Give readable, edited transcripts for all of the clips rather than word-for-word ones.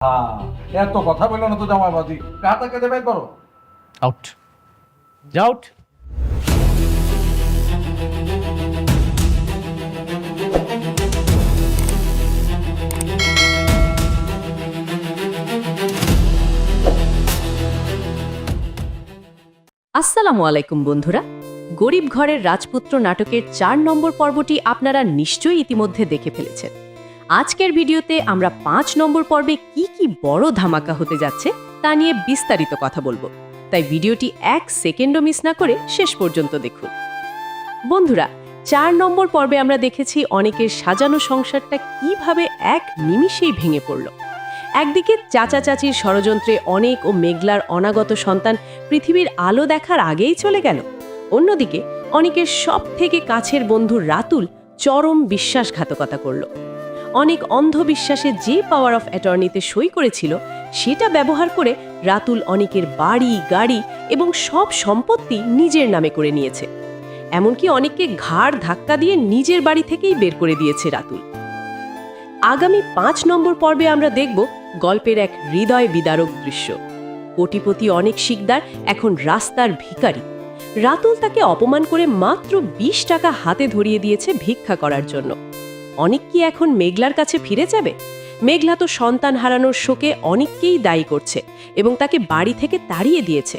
হ্যাঁ, এত কথা বললো না তো জামাইবাজি, কাটা কেটে বের করো। Out, out. আসসালামু আলাইকুম বন্ধুরা, গরিব ঘরের রাজপুত্র নাটকের ৪ নম্বর পর্বটি আপনারা নিশ্চয়ই ইতিমধ্যে দেখে ফেলেছেন। আজকের ভিডিওতে আমরা ৫ নম্বর পর্বে কি কি বড় ধামাকা হতে যাচ্ছে তা নিয়ে বিস্তারিত কথা বলবো, তাই ভিডিওটি ১ সেকেন্ডও মিস না করে শেষ পর্যন্ত দেখুন। বন্ধুরা, ৪ নম্বর পর্বে আমরা দেখেছি অনেকের সাজানো সংসারটা কিভাবে এক নিমিষেই ভেঙে পড়ল। একদিকে চাচা চাচির ষড়যন্ত্রে অনেক ও মেঘলার অনাগত সন্তান পৃথিবীর আলো দেখার আগেই চলে গেল, অন্যদিকে অনেকের সব থেকে কাছের বন্ধু রাতুল চরম বিশ্বাসঘাতকতা করল। অনেক অন্ধবিশ্বাসে যে পাওয়ার অফ অ্যাটর্নিতে সই করেছিল সেটা ব্যবহার করে রাতুল অনেকের বাড়ি, গাড়ি এবং সব সম্পত্তি নিজের নামে করে নিয়েছে। এমনকি অনেককে ঘাড় ধাক্কা দিয়ে নিজের বাড়ি থেকেই বের করে দিয়েছে রাতুল। আগামী ৫ নম্বর পর্বে আমরা দেখব গল্পের এক হৃদয় বিদারক দৃশ্য। কোটিপতি অনেক শিকদার এখন রাস্তার ভিখারি। রাতুল তাকে অপমান করে মাত্র ২০ টাকা হাতে ধরিয়ে দিয়েছে ভিক্ষা করার জন্য। অনেক কি এখন মেঘলার কাছে ফিরে যাবে? মেঘলা তো সন্তান হারানোর শোকে অনেককেই দায়ী করছে এবং তাকে বাড়ি থেকে তাড়িয়ে দিয়েছে।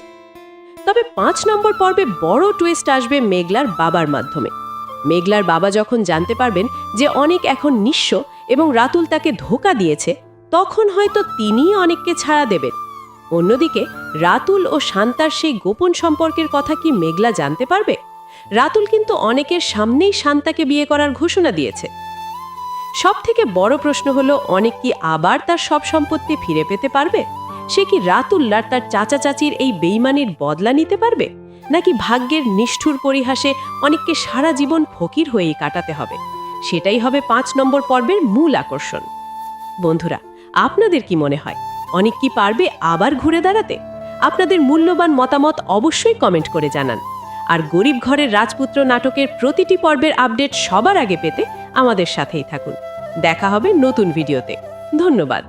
তবে ৫ নম্বর পর্বে বড় টুইস্ট আসবে মেঘলার বাবার মাধ্যমে। মেঘলার বাবা যখন জানতে পারবেন যে অনেক এখন নিঃস্ব এবং রাতুল তাকে ধোঁকা দিয়েছে, তখন হয়তো তিনিই অনেককে ছাড়া দেবেন। অন্যদিকে রাতুল ও শান্তার সেই গোপন সম্পর্কের কথা কি মেঘলা জানতে পারবে? রাতুল কিন্তু অনেকের সামনেই শান্তাকে বিয়ে করার ঘোষণা দিয়েছে। সবথেকে বড় প্রশ্ন হলো, অনেক কি আবার তার সব সম্পত্তি ফিরে পেতে পারবে? সে কি রাতুল আর তার চাচা চাচির এই বেইমানির বদলা নিতে পারবে, নাকি ভাগ্যের নিষ্ঠুর পরিহাসে অনেককে সারা জীবন ফকির হয়েই কাটাতে হবে? সেটাই হবে ৫ নম্বর পর্বের মূল আকর্ষণ। বন্ধুরা, আপনাদের কি মনে হয়, অনেক কি পারবে আবার ঘুরে দাঁড়াতে? আপনাদের মূল্যবান মতামত অবশ্যই কমেন্ট করে জানান। আর গরিব ঘরের রাজপুত্র নাটকের প্রতিটি পর্বের আপডেট সবার আগে পেতে আমাদের সাথেই থাকুন। দেখা হবে নতুন ভিডিওতে। ধন্যবাদ।